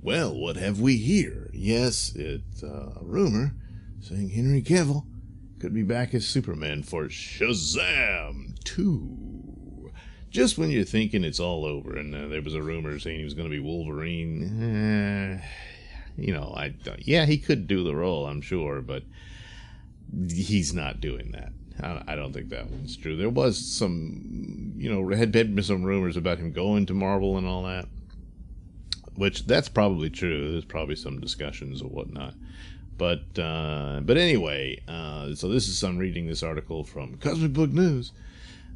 Well, what have we here? Yes, it's a rumor saying Henry Cavill could be back as Superman for Shazam 2. Just when you're thinking it's all over, and there was a rumor saying he was going to be Wolverine. Yeah, he could do the role, I'm sure, but he's not doing that. I don't think that one's true. There was some, had been some rumors about him going to Marvel and all that, which that's probably true. There's probably some discussions or whatnot. But anyway, so I'm reading this article from Cosmic Book News.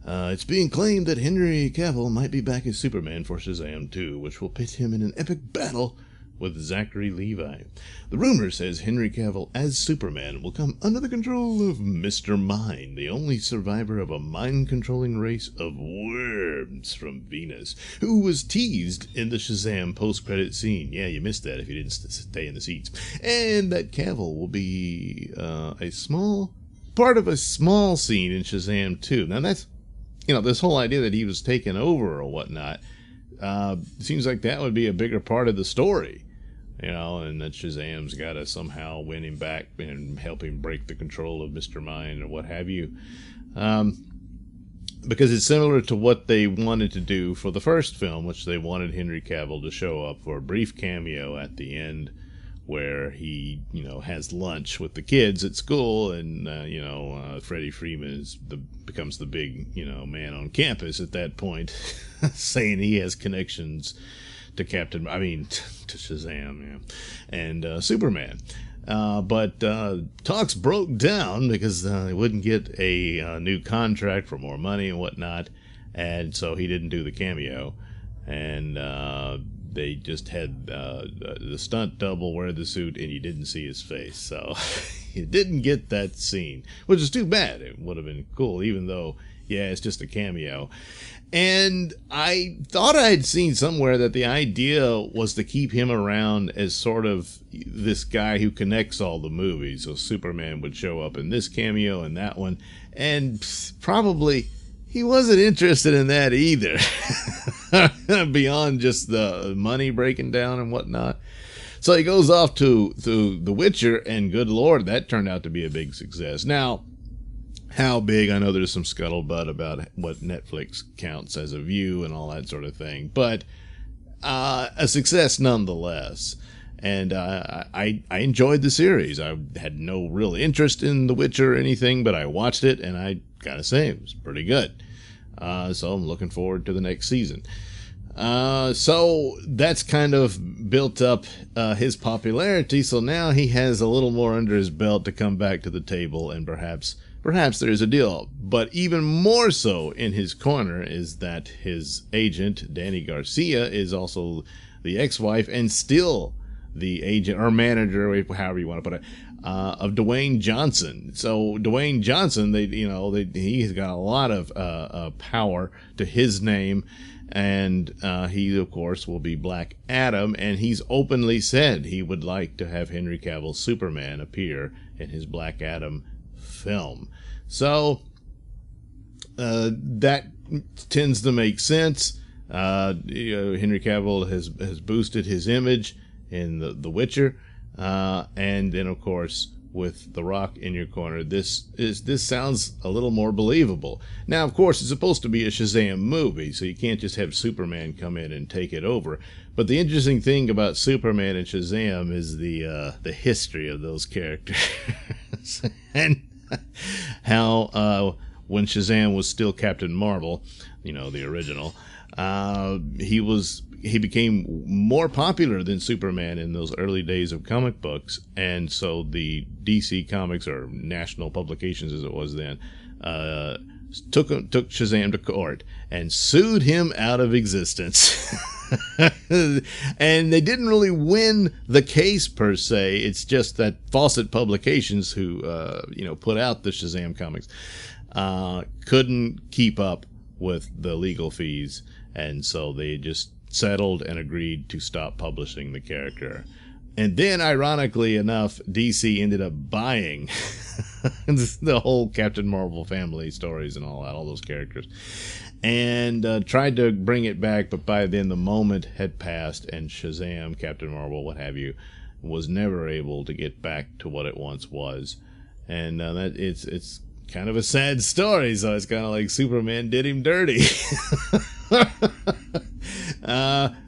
It's being claimed that Henry Cavill might be back as Superman for Shazam 2, which will pit him in an epic battle with Zachary Levi. The rumor says Henry Cavill as Superman will come under the control of Mr. Mind, the only survivor of a mind-controlling race of worms from Venus, who was teased in the Shazam post-credit scene. Yeah, you missed that if you didn't stay in the seats. And that Cavill will be part of a small scene in Shazam 2. Now that's, this whole idea that he was taken over or whatnot, seems like that would be a bigger part of the story. And that Shazam's got to somehow win him back and help him break the control of Mr. Mind or what have you. Because it's similar to what they wanted to do for the first film, which they wanted Henry Cavill to show up for a brief cameo at the end where he, has lunch with the kids at school, and, Freddie Freeman becomes the big, man on campus at that point, saying he has connections to to Shazam, yeah, and Superman. But talks broke down because they wouldn't get a new contract for more money and whatnot, and so he didn't do the cameo. And they just had the stunt double wear the suit, and you didn't see his face. So you didn't get that scene, which is too bad. It would have been cool, even though, yeah, it's just a cameo. And I thought I'd seen somewhere that the idea was to keep him around as sort of this guy who connects all the movies. So Superman would show up in this cameo and that one. And probably he wasn't interested in that either. Beyond just the money breaking down and whatnot. So he goes off to The Witcher, and good Lord, that turned out to be a big success. Now, how big? I know there's some scuttlebutt about what Netflix counts as a view and all that sort of thing, but a success nonetheless. And I enjoyed the series. I had no real interest in The Witcher or anything, but I watched it, and I gotta say, it was pretty good. So I'm looking forward to the next season. So that's kind of built up his popularity, so now he has a little more under his belt to come back to the table, and perhaps there's a deal. But even more so in his corner is that his agent, Danny Garcia, is also the ex-wife and still the agent or manager, however you want to put it, of Dwayne Johnson. So Dwayne Johnson, he's got a lot of power to his name, and he, of course, will be Black Adam, and he's openly said he would like to have Henry Cavill's Superman appear in his Black Adam film. So that tends to make sense. Henry Cavill has boosted his image in The Witcher, and then of course with The Rock in your corner, this sounds a little more believable. Now, of course, it's supposed to be a Shazam movie, so you can't just have Superman come in and take it over. But the interesting thing about Superman and Shazam is the history of those characters and how when Shazam was still Captain Marvel, the original, he became more popular than Superman in those early days of comic books, and so the DC Comics, or National Publications as it was then, took Shazam to court and sued him out of existence. And they didn't really win the case per se. It's just that Fawcett Publications, who put out the Shazam comics, couldn't keep up with the legal fees, and so they just settled and agreed to stop publishing the character. And then, ironically enough, DC ended up buying the whole Captain Marvel family stories and all that, all those characters, and tried to bring it back. But by then, the moment had passed, and Shazam, Captain Marvel, what have you, was never able to get back to what it once was. And that it's kind of a sad story. So it's kind of like Superman did him dirty.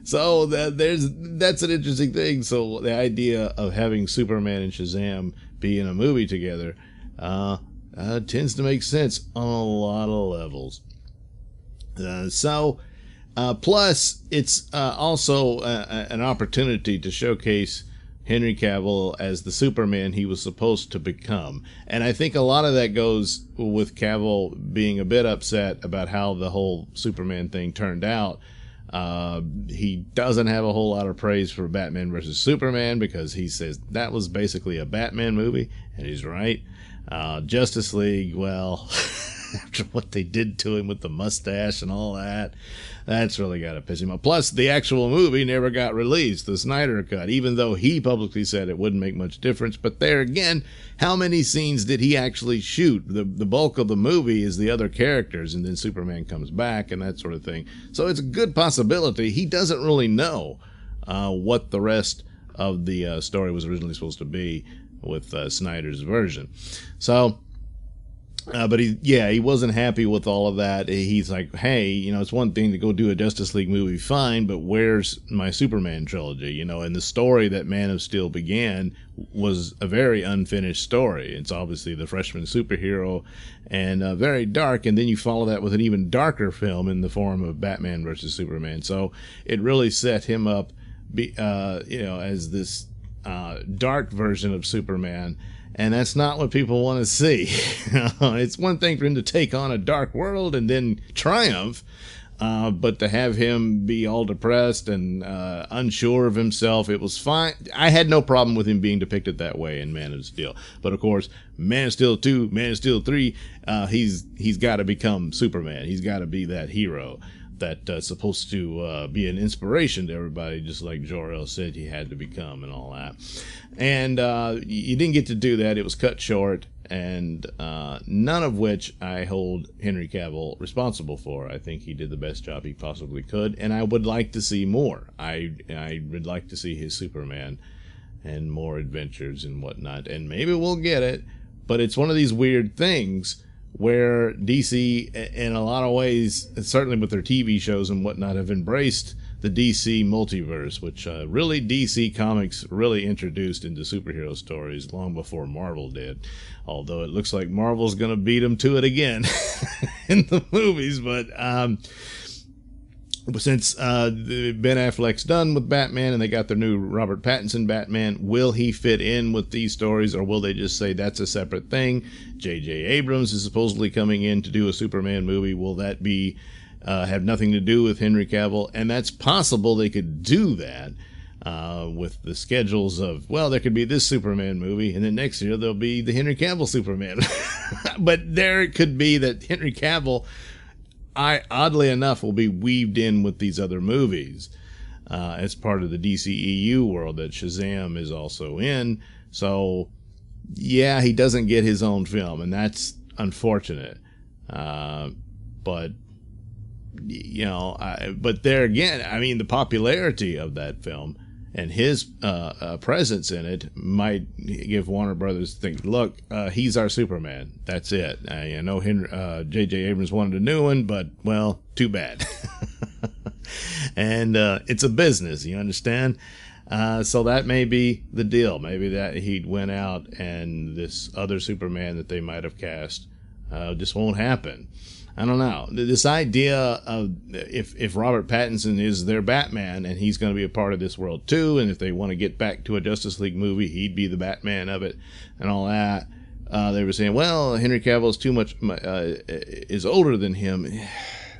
So that's an interesting thing. So the idea of having Superman and Shazam be in a movie together tends to make sense on a lot of levels. Plus it's also an opportunity to showcase Henry Cavill as the Superman he was supposed to become. And I think a lot of that goes with Cavill being a bit upset about how the whole Superman thing turned out. He doesn't have a whole lot of praise for Batman vs. Superman because he says that was basically a Batman movie, and he's right. Justice League, well, after what they did to him with the mustache and all that, that's really got to piss him off. Plus, the actual movie never got released, the Snyder Cut, even though he publicly said it wouldn't make much difference. But there again, how many scenes did he actually shoot? The bulk of the movie is the other characters, and then Superman comes back and that sort of thing. So it's a good possibility he doesn't really know what the rest of the story was originally supposed to be with Snyder's version. So... but he wasn't happy with all of that. He's like, hey, it's one thing to go do a Justice League movie, fine, but where's my Superman trilogy? And the story that Man of Steel began was a very unfinished story. It's obviously the freshman superhero and very dark, and then you follow that with an even darker film in the form of Batman versus Superman. So it really set him up, as this dark version of Superman. And that's not what people want to see. It's one thing for him to take on a dark world and then triumph, but to have him be all depressed and unsure of himself, it was fine. I had no problem with him being depicted that way in Man of Steel. But of course, Man of Steel 2, Man of Steel 3, he's got to become Superman. He's got to be that hero that's supposed to be an inspiration to everybody, just like Jor-El said he had to become and all that. And you didn't get to do that. It was cut short, and none of which I hold Henry Cavill responsible for. I think he did the best job he possibly could, and I would like to see more. I would like to see his Superman and more adventures and whatnot, and maybe we'll get it, but it's one of these weird things where DC, in a lot of ways, certainly with their TV shows and whatnot, have embraced the DC multiverse, which really DC Comics really introduced into superhero stories long before Marvel did. Although it looks like Marvel's going to beat them to it again in the movies. But since Ben Affleck's done with Batman and they got their new Robert Pattinson Batman, will he fit in with these stories, or will they just say that's a separate thing? J.J. Abrams is supposedly coming in to do a Superman movie. Will that be have nothing to do with Henry Cavill? And that's possible they could do that with the schedules of, well, there could be this Superman movie, and then next year there'll be the Henry Cavill Superman. But there it could be that Henry Cavill, oddly enough, will be weaved in with these other movies as part of the DCEU world that Shazam is also in. So, yeah, he doesn't get his own film, and that's unfortunate. But but there again, I mean, the popularity of that film and his presence in it might give Warner Brothers to think, look, he's our Superman. That's it. I know J.J. Abrams wanted a new one, but, well, too bad. And it's a business, you understand? So that may be the deal. Maybe that he went out and this other Superman that they might have cast just won't happen. I don't know. This idea of if Robert Pattinson is their Batman and he's going to be a part of this world too, and if they want to get back to a Justice League movie, he'd be the Batman of it and all that. They were saying, well, Henry Cavill is too much is older than him.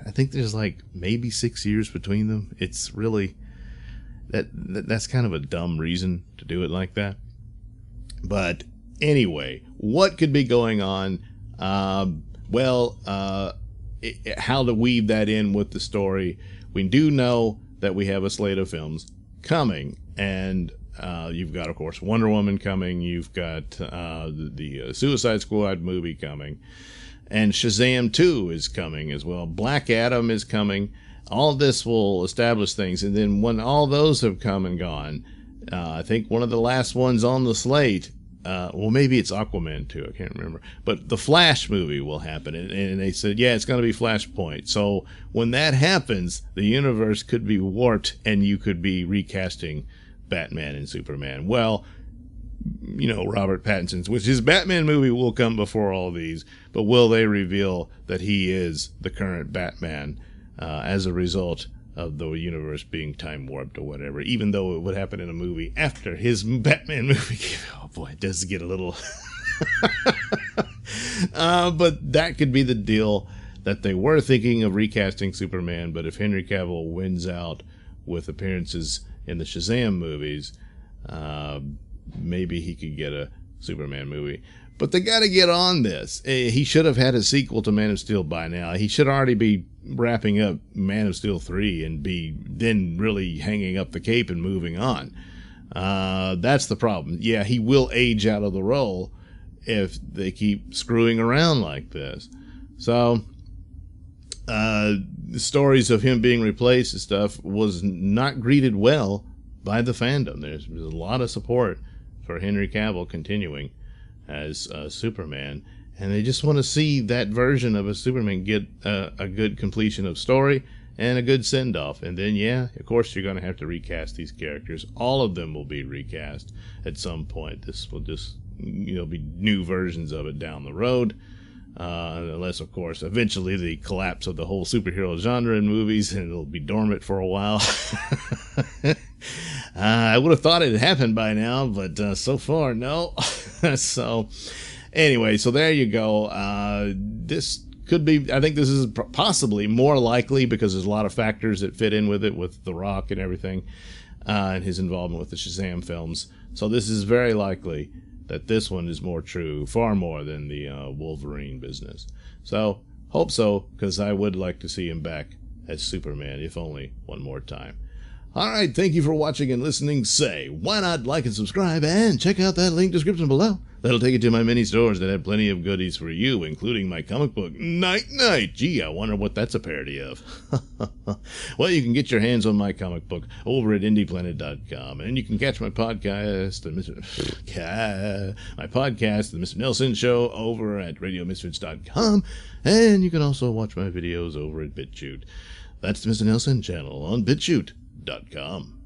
I think there's like maybe 6 years between them. It's really that's kind of a dumb reason to do it like that. But anyway, what could be going on? How to weave that in with the story. We do know that we have a slate of films coming, and You've got, of course, Wonder Woman coming. You've got the Suicide Squad movie coming. And Shazam 2 is coming as well. Black Adam is coming. All this will establish things. And then when all those have come and gone, I think one of the last ones on the slate, well, maybe it's Aquaman 2, I can't remember. But the Flash movie will happen. And they said, yeah, it's going to be Flashpoint. So when that happens, the universe could be warped and you could be recasting Batman and Superman. Well, you know, Robert Pattinson's, which his Batman movie will come before all these, but will they reveal that he is the current Batman as a result of the universe being time warped or whatever, even though it would happen in a movie after his Batman movie? Oh boy, it does get a little but that could be the deal, that they were thinking of recasting Superman, but if Henry Cavill wins out with appearances in the Shazam movies, maybe he could get a Superman movie. But they got to get on this. He should have had a sequel to Man of Steel by now. He should already be wrapping up Man of Steel 3 and be then really hanging up the cape and moving on. That's the problem. Yeah, he will age out of the role if they keep screwing around like this. So the stories of him being replaced and stuff was not greeted well by the fandom. There's a lot of support for Henry Cavill continuing as Superman, and they just want to see that version of a Superman get a good completion of story and a good send-off. And then, yeah, of course, you're going to have to recast these characters. All of them will be recast at some point. This will just, you know, be new versions of it down the road. Unless, of course, eventually the collapse of the whole superhero genre in movies, and it'll be dormant for a while. I would have thought it had happened by now, but so far, no. So, anyway, so there you go. This could be, I think this is possibly more likely because there's a lot of factors that fit in with it, with The Rock and everything, and his involvement with the Shazam films. So this is very likely that this one is more true, far more than the Wolverine business. So, hope so, because I would like to see him back as Superman, if only one more time. Alright, thank you for watching and listening. Say, why not like and subscribe, and check out that link description below. That'll take you to my mini stores that have plenty of goodies for you, including my comic book, Night Night. Gee, I wonder what that's a parody of. Well, you can get your hands on my comic book over at indieplanet.com, and you can catch my podcast, The Mr Nailsin Show, over at radiomisfits.com, and you can also watch my videos over at BitChute. That's the Mr Nailsin channel on BitChute.com.